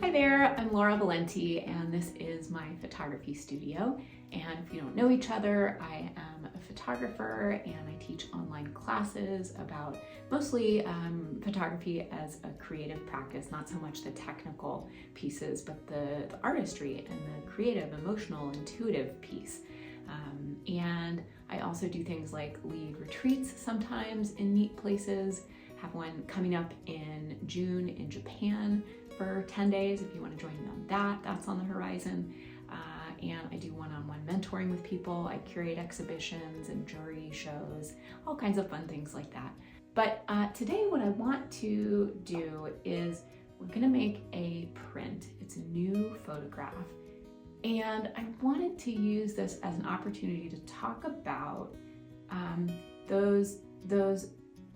Hi there, I'm Laura Valenti and this is my photography studio. And if you don't know each other, I am a photographer and I teach online classes about mostly photography as a creative practice, not so much the technical pieces, but the artistry and the creative, emotional, intuitive piece. And I also do things like lead retreats sometimes in neat places. Have one coming up in June in Japan for 10 days. If you want to join me on that, that's on the horizon. And I do one-on-one mentoring with people. I curate exhibitions and jury shows, all kinds of fun things like that. But today what I want to do is we're gonna make a print. It's a new photograph. And I wanted to use this as an opportunity to talk about those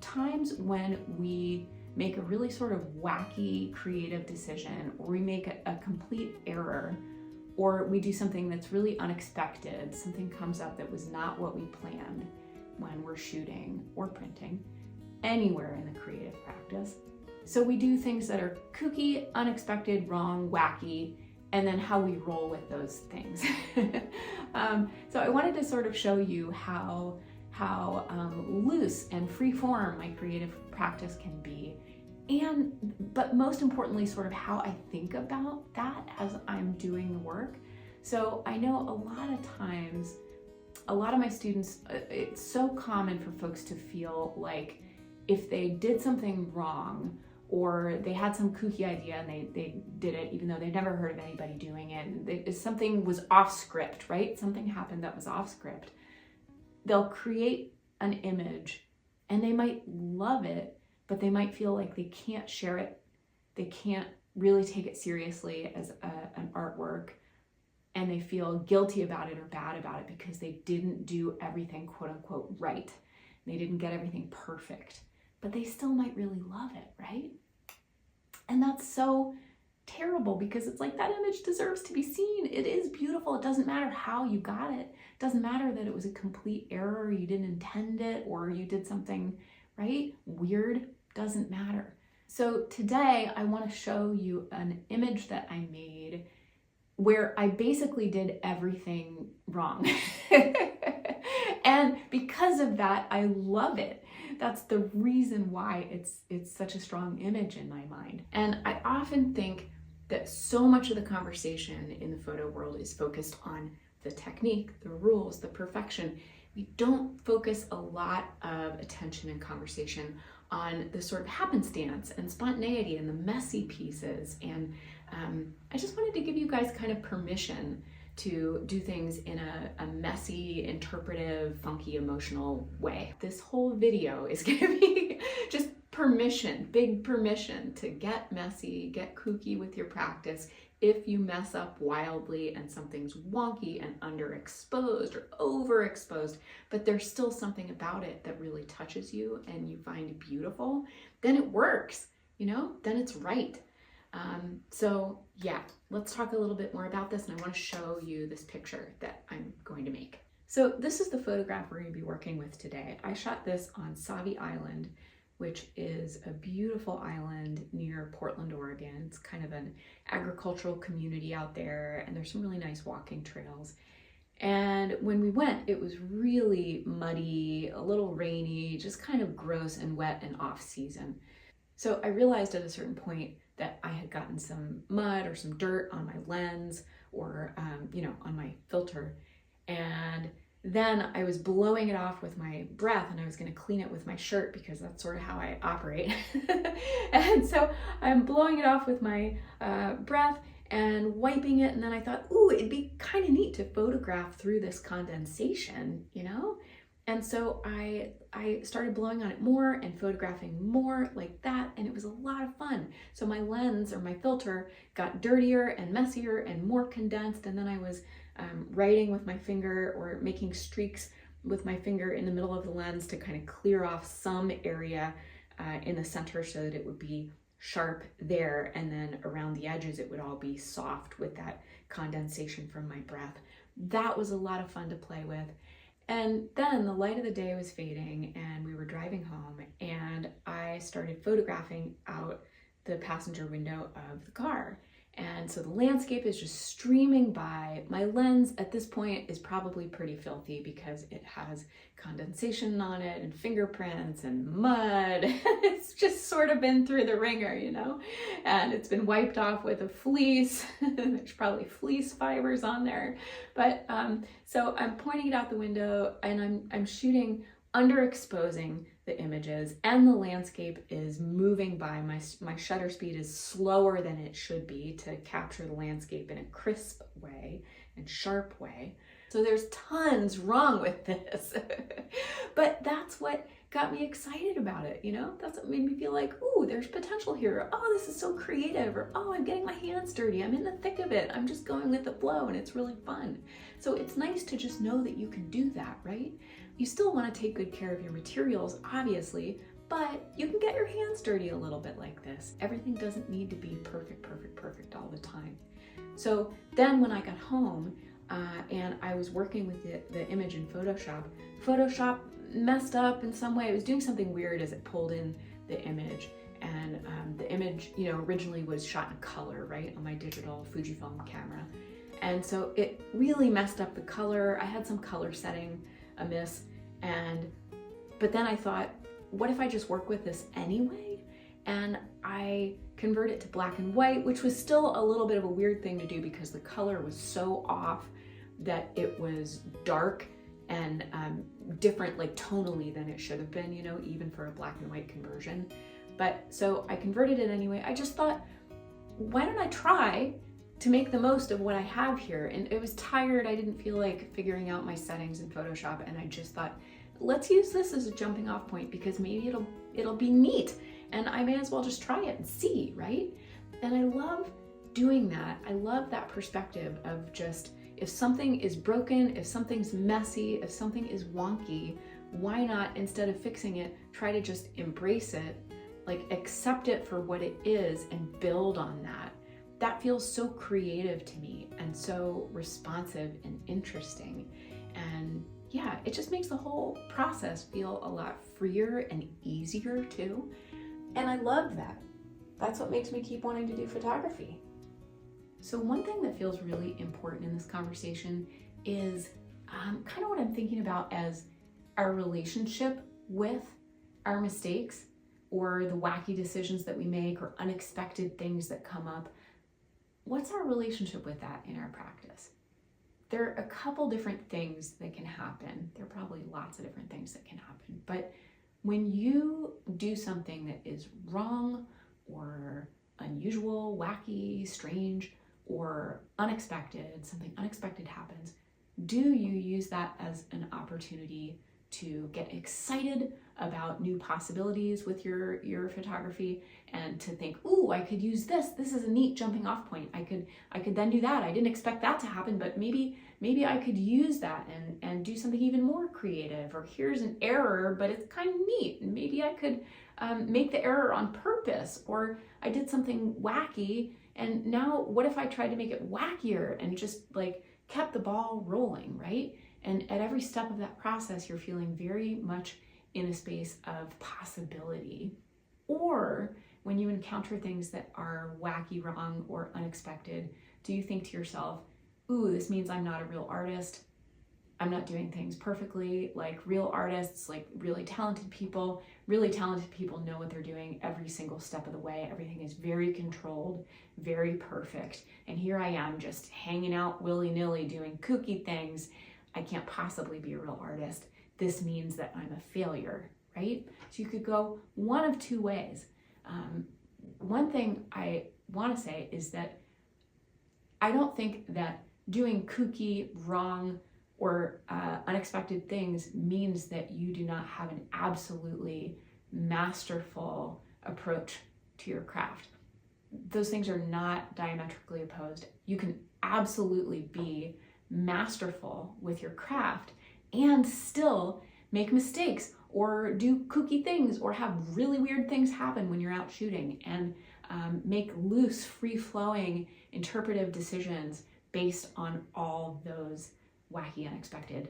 times when we make a really sort of wacky creative decision, or we make a complete error, or we do something that's really unexpected. Something comes up that was not what we planned when we're shooting or printing anywhere in the creative practice. So we do things that are kooky, unexpected, wrong, wacky, and then how we roll with those things. So I wanted to sort of show you how loose and free form my creative practice can be, but most importantly, sort of how I think about that as I'm doing the work. So I know a lot of times, a lot of my students, it's so common for folks to feel like if they did something wrong, or they had some kooky idea and they did it even though they'd never heard of anybody doing it, something was off script, right? Something happened that was off script. They'll create an image and they might love it, but they might feel like they can't share it. They can't really take it seriously as an artwork, and they feel guilty about it or bad about it because they didn't do everything quote unquote right. They didn't get everything perfect, but they still might really love it, right? And that's so terrible because it's like that image deserves to be seen. It is beautiful. It doesn't matter how you got it. It doesn't matter that it was a complete error, you didn't intend it, or you did something, right? Weird, doesn't matter. So today I want to show you an image that I made where I basically did everything wrong. And because of that, I love it. That's the reason why it's such a strong image in my mind. And I often think that so much of the conversation in the photo world is focused on the technique, the rules, the perfection. We don't focus a lot of attention and conversation on the sort of happenstance and spontaneity and the messy pieces. And I just wanted to give you guys kind of permission to do things in a messy, interpretive, funky, emotional way. This whole video is gonna be just permission, big permission to get messy, get kooky with your practice. If you mess up wildly and something's wonky and underexposed or overexposed, but there's still something about it that really touches you and you find beautiful, then it works, then it's right. So yeah, let's talk a little bit more about this, and I want to show you this picture that I'm going to make. So this is the photograph we're going to be working with today. I shot this on Sauvie Island, which is a beautiful island near Portland, Oregon. It's kind of an agricultural community out there, and there's some really nice walking trails. And when we went, it was really muddy, a little rainy, just kind of gross and wet and off season. So I realized at a certain point that I had gotten some mud or some dirt on my lens or, on my filter. And then I was blowing it off with my breath, and I was going to clean it with my shirt because that's sort of how I operate. And so I'm blowing it off with my breath and wiping it. And then I thought, ooh, it'd be kind of neat to photograph through this condensation, And so I started blowing on it more and photographing more like that, and it was a lot of fun. So my lens or my filter got dirtier and messier and more condensed, and then I was writing with my finger or making streaks with my finger in the middle of the lens to kind of clear off some area in the center so that it would be sharp there, and then around the edges it would all be soft with that condensation from my breath. That was a lot of fun to play with. And then the light of the day was fading and we were driving home, and I started photographing out the passenger window of the car. And so the landscape is just streaming by. My lens at this point is probably pretty filthy because it has condensation on it and fingerprints and mud. It's just sort of been through the ringer, you know? And it's been wiped off with a fleece. There's probably fleece fibers on there. But so I'm pointing it out the window and I'm shooting underexposing the images, and the landscape is moving by. My shutter speed is slower than it should be to capture the landscape in a crisp way and sharp way. So there's tons wrong with this. But that's what got me excited about it, you know? That's what made me feel like, ooh, there's potential here. Oh, this is so creative. Or, oh, I'm getting my hands dirty. I'm in the thick of it. I'm just going with the flow and it's really fun. So it's nice to just know that you can do that, right? You still want to take good care of your materials, obviously, but you can get your hands dirty a little bit like this. Everything doesn't need to be perfect all the time. So then when I got home and I was working with the image in Photoshop messed up in some way. It was doing something weird as it pulled in the image. And the image, you know, originally was shot in color, right, on my digital Fujifilm camera. And so it really messed up the color. I had some color setting amiss. But then I thought, what if I just work with this anyway? And I convert it to black and white, which was still a little bit of a weird thing to do because the color was so off that it was dark and different, like tonally, than it should have been, you know, even for a black and white conversion. But so I converted it anyway. I just thought, why don't I try to make the most of what I have here? And it was tired. I didn't feel like figuring out my settings in Photoshop. And I just thought, let's use this as a jumping off point because maybe it'll be neat. And I may as well just try it and see, right? And I love doing that. I love that perspective of just, if something is broken, if something's messy, if something is wonky, why not, instead of fixing it, try to just embrace it, like accept it for what it is and build on that. That feels so creative to me and so responsive and interesting. And yeah, it just makes the whole process feel a lot freer and easier too. And I love that. That's what makes me keep wanting to do photography. So one thing that feels really important in this conversation is kind of what I'm thinking about as our relationship with our mistakes or the wacky decisions that we make or unexpected things that come up. What's our relationship with that in our practice? There are a couple different things that can happen. There are probably lots of different things that can happen. But when you do something that is wrong or unusual, wacky, strange, or unexpected, something unexpected happens, do you use that as an opportunity to get excited about new possibilities with your photography and to think, ooh, I could use this. This is a neat jumping off point. I could then do that. I didn't expect that to happen, but maybe I could use that and do something even more creative. Or here's an error, but it's kind of neat. And maybe I could make the error on purpose, or I did something wacky. And now what if I tried to make it wackier and just like kept the ball rolling, right? And at every step of that process, you're feeling very much in a space of possibility. Or when you encounter things that are wacky, wrong, or unexpected, do you think to yourself, ooh, this means I'm not a real artist. I'm not doing things perfectly like real artists, like really talented people. Really talented people know what they're doing every single step of the way. Everything is very controlled, very perfect. And here I am just hanging out willy-nilly doing kooky things. I can't possibly be a real artist. This means that I'm a failure, right? So you could go one of two ways. One thing I want to say is that I don't think that doing kooky, wrong, or unexpected things means that you do not have an absolutely masterful approach to your craft. Those things are not diametrically opposed. You can absolutely be masterful with your craft and still make mistakes or do kooky things or have really weird things happen when you're out shooting, and make loose, free-flowing, interpretive decisions based on all those wacky, unexpected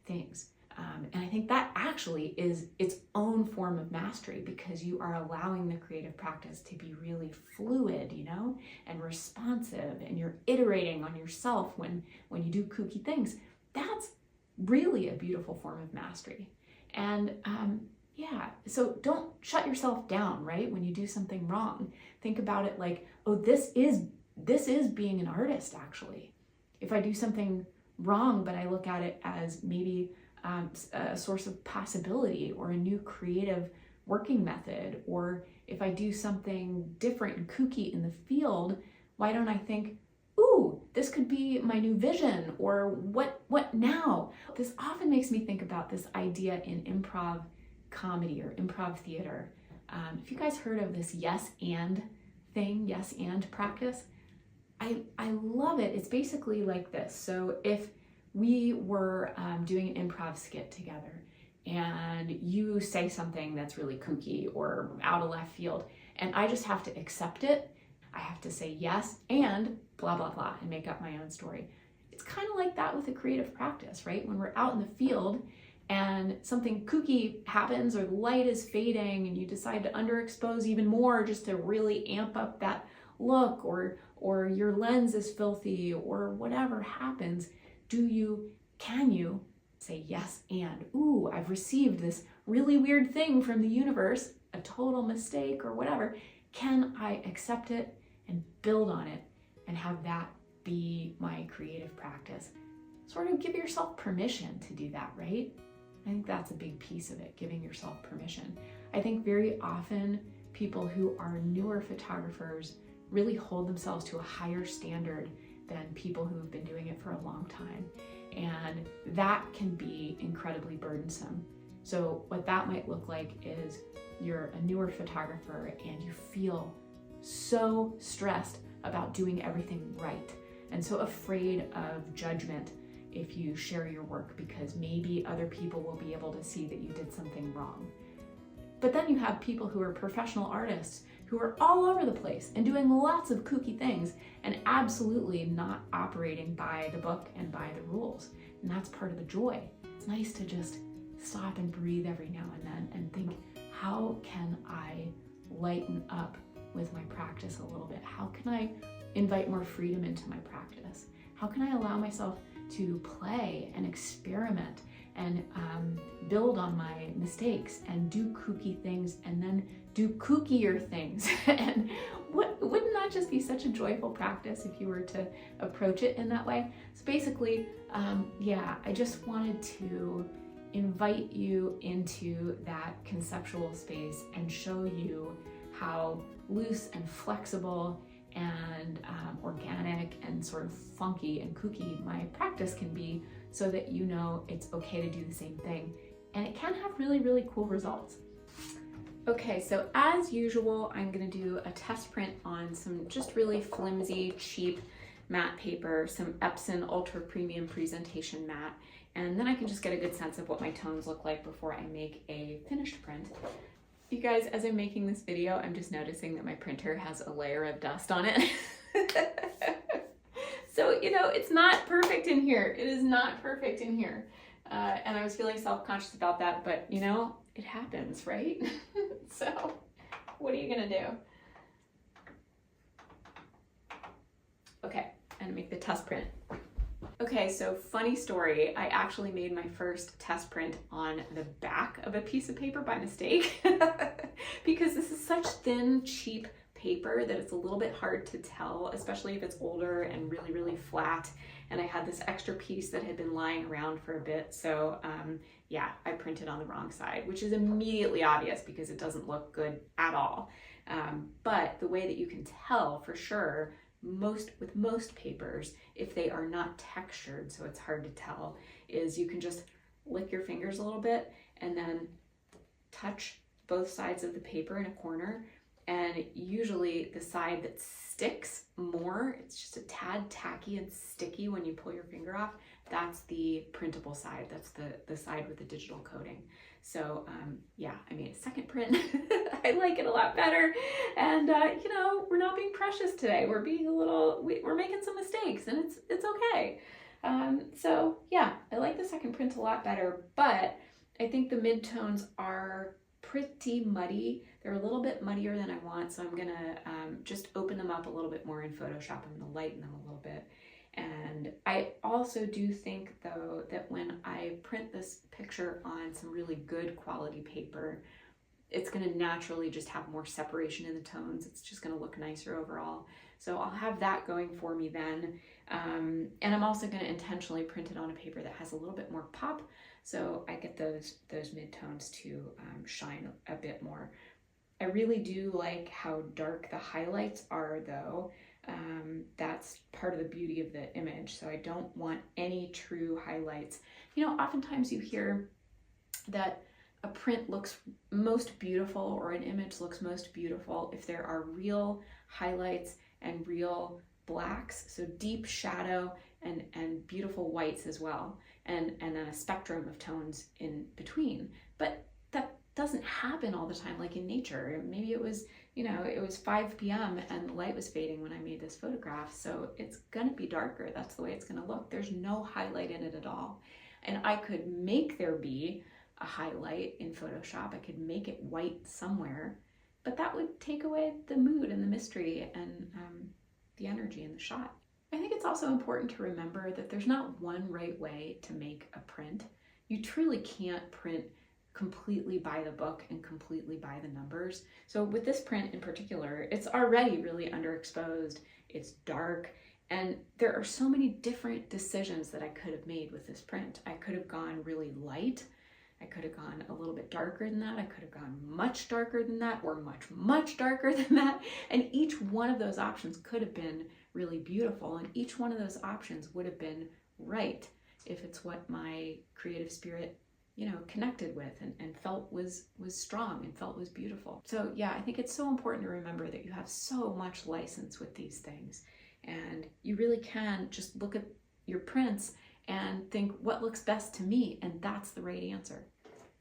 things. And I think that actually is its own form of mastery, because you are allowing the creative practice to be really fluid, you know, and responsive, and you're iterating on yourself when you do kooky things. That's really a beautiful form of mastery. And yeah, so don't shut yourself down, right? When you do something wrong, think about it like, oh, this is being an artist, actually. If I do something wrong, but I look at it as maybe a source of possibility or a new creative working method, or if I do something different and kooky in the field, why don't I think, ooh, this could be my new vision, or what now? This often makes me think about this idea in improv comedy or improv theater. If you guys heard of this yes and thing, yes and practice, I love it. It's basically like this. So if we were doing an improv skit together and you say something that's really kooky or out of left field, and I just have to accept it, I have to say yes and blah, blah, blah, and make up my own story. It's kind of like that with a creative practice, right? When we're out in the field and something kooky happens, or the light is fading and you decide to underexpose even more just to really amp up that look, or your lens is filthy, or whatever happens, can you say yes and, ooh, I've received this really weird thing from the universe, a total mistake or whatever. Can I accept it and build on it and have that be my creative practice? Sort of give yourself permission to do that, right? I think that's a big piece of it, giving yourself permission. I think very often people who are newer photographers really hold themselves to a higher standard than people who have been doing it for a long time. And that can be incredibly burdensome. So what that might look like is you're a newer photographer and you feel so stressed about doing everything right, and so afraid of judgment if you share your work, because maybe other people will be able to see that you did something wrong. But then you have people who are professional artists who are all over the place and doing lots of kooky things and absolutely not operating by the book and by the rules. And that's part of the joy. It's nice to just stop and breathe every now and then and think, how can I lighten up with my practice a little bit? How can I invite more freedom into my practice? How can I allow myself to play and experiment and build on my mistakes and do kooky things and then do kookier things? And wouldn't that just be such a joyful practice if you were to approach it in that way? So basically, yeah, I just wanted to invite you into that conceptual space and show you how loose and flexible and organic and sort of funky and kooky my practice can be, so that you know it's okay to do the same thing and it can have really, really cool results. Okay, so as usual, I'm gonna do a test print on some just really flimsy, cheap matte paper, some Epson Ultra Premium Presentation Matte, and then I can just get a good sense of what my tones look like before I make a finished print. You guys, as I'm making this video, I'm just noticing that my printer has a layer of dust on it. So, you know, it's not perfect in here. It is not perfect in here. And I was feeling self-conscious about that, but you know, it happens, right? So what are you gonna do? Okay, I'm gonna make the test print. Okay, so funny story, I actually made my first test print on the back of a piece of paper by mistake because this is such thin, cheap paper that it's a little bit hard to tell, especially if it's older and really, really flat. And I had this extra piece that had been lying around for a bit. So yeah, I printed on the wrong side, which is immediately obvious because it doesn't look good at all. But the way that you can tell for sure, with most papers, if they are not textured, so it's hard to tell, is you can just lick your fingers a little bit and then touch both sides of the paper in a corner. And usually the side that sticks more, it's just a tad tacky and sticky when you pull your finger off, that's the printable side. That's the side with the digital coating. So yeah, I made a second print. I like it a lot better. And you know, we're not being precious today. We're being we're making some mistakes, and it's okay. So yeah, I like the second print a lot better, but I think the midtones are pretty muddy. They're a little bit muddier than I want, so I'm gonna just open them up a little bit more in Photoshop. I'm gonna lighten them a little bit. And I also do think though that when I print this picture on some really good quality paper, it's gonna naturally just have more separation in the tones. It's just gonna look nicer overall. So I'll have that going for me then. And I'm also gonna intentionally print it on a paper that has a little bit more pop, so I get those midtones to shine a bit more. I really do like how dark the highlights are though. That's part of the beauty of the image. So I don't want any true highlights. You know, oftentimes you hear that a print looks most beautiful or an image looks most beautiful if there are real highlights and real blacks, so deep shadow and beautiful whites as well, and then a spectrum of tones in between. But that doesn't happen all the time like in nature. Maybe it was, you know, it was 5 p.m. and the light was fading when I made this photograph, so it's gonna be darker. That's the way it's gonna look. There's no highlight in it at all. And I could make there be a highlight in Photoshop. I could make it white somewhere, but that would take away the mood and the mystery and the energy in the shot. I think it's also important to remember that there's not one right way to make a print. You truly can't print completely by the book and completely by the numbers. So with this print in particular, it's already really underexposed, it's dark, and there are so many different decisions that I could have made with this print. I could have gone really light, I could have gone a little bit darker than that, I could have gone much darker than that, or much darker than that, and each one of those options could have been really beautiful, and each one of those options would have been right if it's what my creative spirit, you know, connected with and felt was strong and felt was beautiful. So yeah, I think it's so important to remember that you have so much license with these things, and you really can just look at your prints and think what looks best to me, and that's the right answer.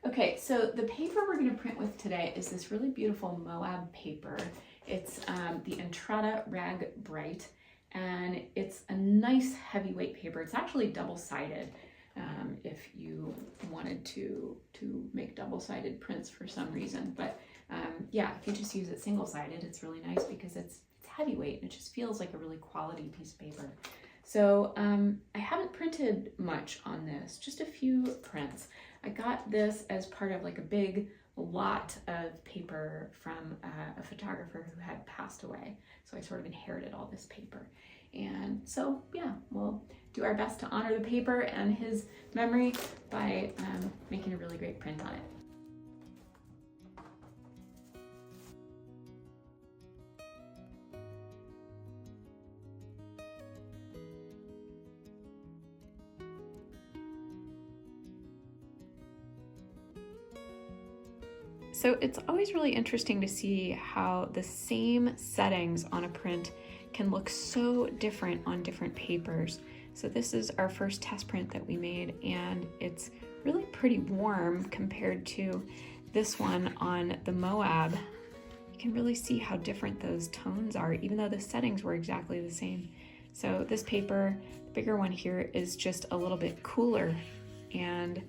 Okay, so the paper we're going to print with today is this really beautiful Moab paper. It's the Entrada Rag Bright, and it's a nice heavyweight paper. It's actually double-sided. If you wanted to make double-sided prints for some reason, but yeah, if you just use it single-sided, it's really nice because it's heavyweight and it just feels like a really quality piece of paper. So I haven't printed much on this, just a few prints. I got this as part of like a big lot of paper from a photographer who had passed away. So I sort of inherited all this paper. And so yeah, we'll do our best to honor the paper and his memory by making a really great print on it. So it's always really interesting to see how the same settings on a print can look so different on different papers. So this is our first test print that we made, and it's really pretty warm compared to this one on the Moab. You can really see how different those tones are, even though the settings were exactly the same. So this paper, the bigger one here, is just a little bit cooler, and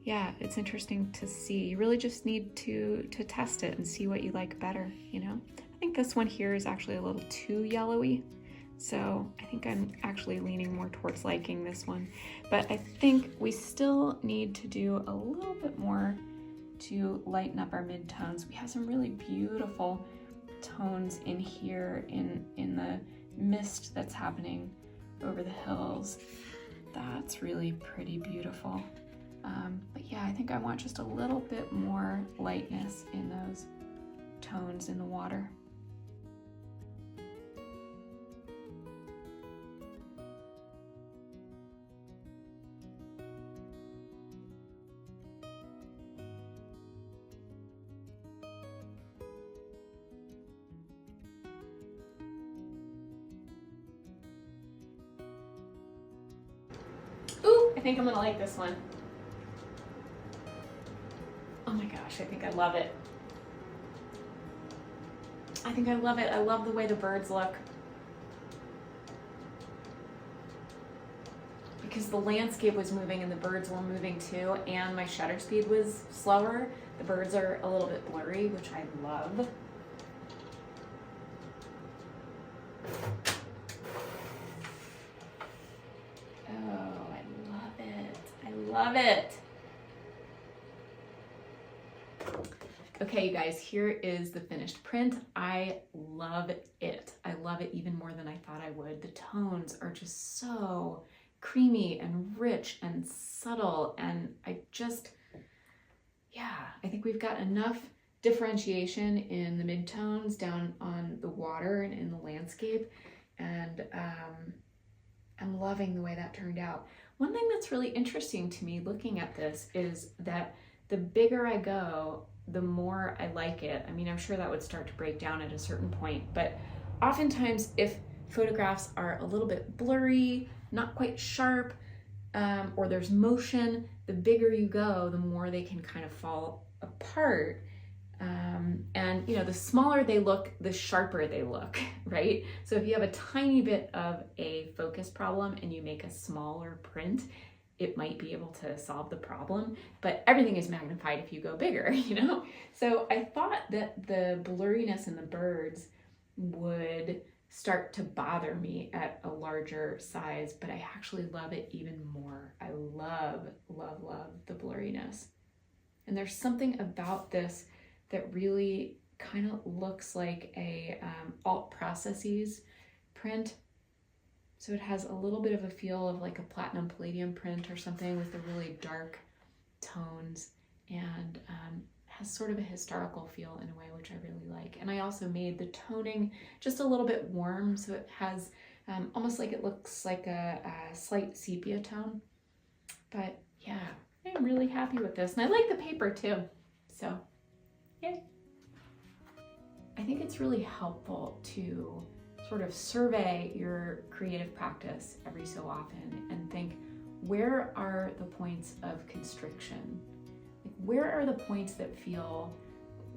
yeah, it's interesting to see. You really just need to test it and see what you like better, you know? I think this one here is actually a little too yellowy, so I think I'm actually leaning more towards liking this one. But I think we still need to do a little bit more to lighten up our midtones. We have some really beautiful tones in here in the mist that's happening over the hills. That's really pretty beautiful. But yeah, I think I want just a little bit more lightness in those tones in the water. Ooh, I think I'm gonna like this one. Oh my gosh, I think I love it. I think I love it. I love the way the birds look. I because the landscape was moving and the birds were moving too, and my shutter speed was slower. The birds are a little bit blurry, which I love. Oh, I love it. I love it. Okay, you guys, here is the finished print. I love it. I love it even more than I thought I would. The tones are just so creamy and rich and subtle, and I think we've got enough differentiation in the midtones down on the water and in the landscape, and I'm loving the way that turned out. One thing that's really interesting to me looking at this is that the bigger I go, the more I like it. I mean, I'm sure that would start to break down at a certain point, but oftentimes if photographs are a little bit blurry, not quite sharp, or there's motion, the bigger you go, the more they can kind of fall apart. And you know, the smaller they look, the sharper they look, right? So if you have a tiny bit of a focus problem and you make a smaller print, it might be able to solve the problem, but everything is magnified if you go bigger, you know? So I thought that the blurriness in the birds would start to bother me at a larger size, but I actually love it even more. I love, love, love the blurriness. And there's something about this that really kind of looks like a alt processes print. So it has a little bit of a feel of like a platinum palladium print or something with the really dark tones, and has sort of a historical feel in a way, which I really like. And I also made the toning just a little bit warm, so it has almost like it looks like a slight sepia tone. But yeah, I'm really happy with this. And I like the paper too, so yay. I think it's really helpful to sort of survey your creative practice every so often and think, where are the points of constriction? Like, where are the points that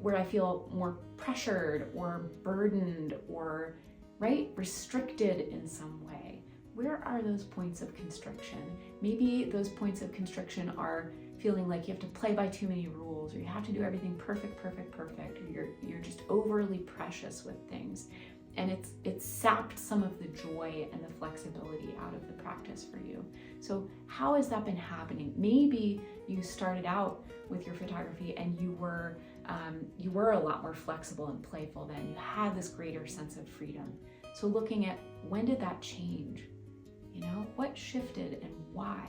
where I feel more pressured or burdened or, right, restricted in some way? Where are those points of constriction? Maybe those points of constriction are feeling like you have to play by too many rules, or you have to do everything perfect, or you're just overly precious with things. And it's sapped some of the joy and the flexibility out of the practice for you. So how has that been happening? Maybe you started out with your photography and you were a lot more flexible and playful then. You had this greater sense of freedom. So looking at, when did that change? You know, what shifted and why?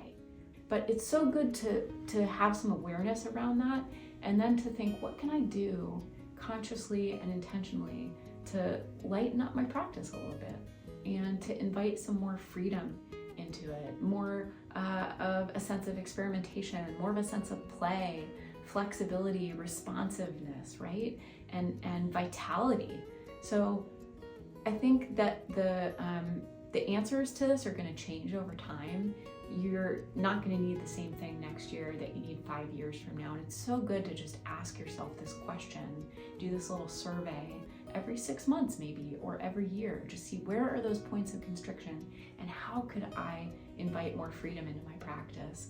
But it's so good to have some awareness around that, and then to think, what can I do consciously and intentionally to lighten up my practice a little bit and to invite some more freedom into it, more of a sense of experimentation, more of a sense of play, flexibility, responsiveness, right? And vitality. So I think that the answers to this are going to change over time. You're not going to need the same thing next year that you need 5 years from now. And it's so good to just ask yourself this question, do this little survey every 6 months maybe, or every year. Just see, where are those points of constriction and how could I invite more freedom into my practice?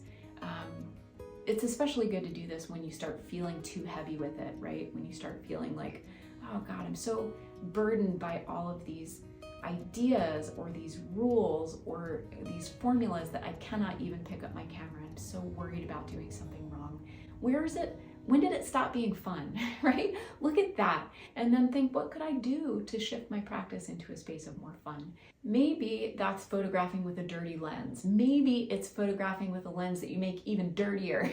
It's especially good to do this when you start feeling too heavy with it, right? When you start feeling like, oh God, I'm so burdened by all of these ideas or these rules or these formulas that I cannot even pick up my camera. I'm so worried about doing something wrong. Where is it? When did it stop being fun, right? Look at that and then think, what could I do to shift my practice into a space of more fun? Maybe that's photographing with a dirty lens. Maybe it's photographing with a lens that you make even dirtier.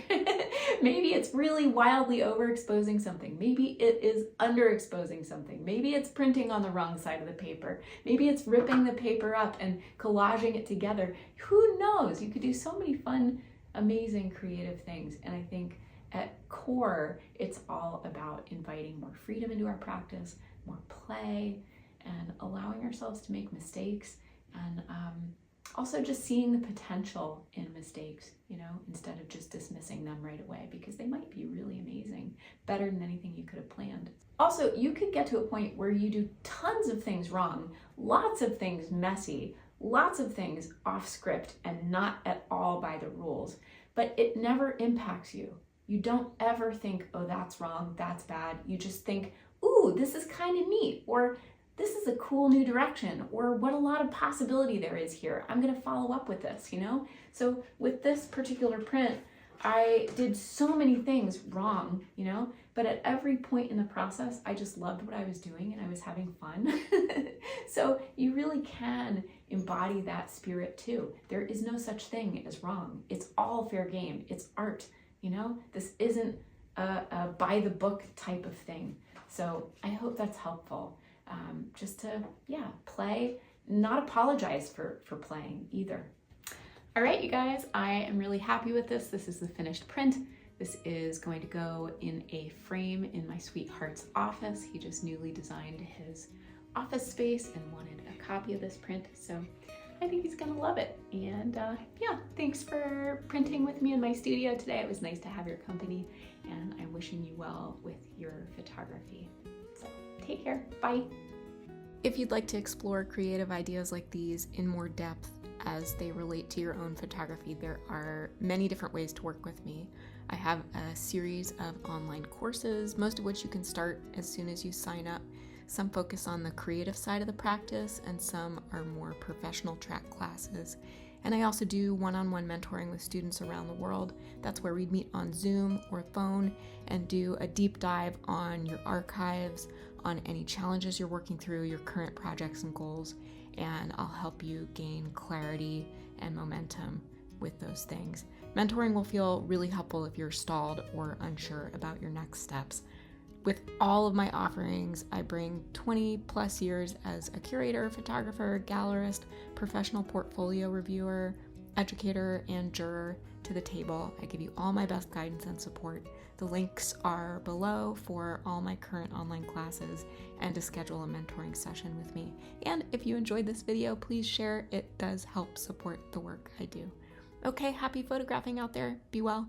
Maybe it's really wildly overexposing something. Maybe it is underexposing something. Maybe it's printing on the wrong side of the paper. Maybe it's ripping the paper up and collaging it together. Who knows? You could do so many fun, amazing, creative things. And I think at core, it's all about inviting more freedom into our practice, more play, and allowing ourselves to make mistakes, and also just seeing the potential in mistakes, you know, instead of just dismissing them right away, because they might be really amazing, better than anything you could have planned. Also, you could get to a point where you do tons of things wrong, lots of things messy, lots of things off script and not at all by the rules, but it never impacts you. You don't ever think, oh, that's wrong, that's bad. You just think, ooh, this is kind of neat, or this is a cool new direction, or what a lot of possibility there is here. I'm gonna follow up with this, you know? So with this particular print, I did so many things wrong, you know, but at every point in the process, I just loved what I was doing and I was having fun. So you really can embody that spirit too. There is no such thing as wrong. It's all fair game. It's art, you know? This isn't a by the book type of thing. So I hope that's helpful. Just to, yeah, play, not apologize for playing either. All right, you guys, I am really happy with this. This is the finished print. This is going to go in a frame in my sweetheart's office. He just newly designed his office space and wanted a copy of this print, so I think he's gonna love it. And yeah, thanks for printing with me in my studio today. It was nice to have your company, and I'm wishing you well with your photography. So take care, bye. If you'd like to explore creative ideas like these in more depth as they relate to your own photography, there are many different ways to work with me. I have a series of online courses, most of which you can start as soon as you sign up. Some focus on the creative side of the practice, and some are more professional track classes. And I also do one-on-one mentoring with students around the world. That's where we'd meet on Zoom or phone and do a deep dive on your archives, on any challenges you're working through, your current projects and goals, and I'll help you gain clarity and momentum with those things. Mentoring will feel really helpful if you're stalled or unsure about your next steps. With all of my offerings, I bring 20 plus years as a curator, photographer, gallerist, professional portfolio reviewer, educator, and juror to the table. I give you all my best guidance and support. The links are below for all my current online classes and to schedule a mentoring session with me. And if you enjoyed this video, please share. It does help support the work I do. Okay, happy photographing out there. Be well.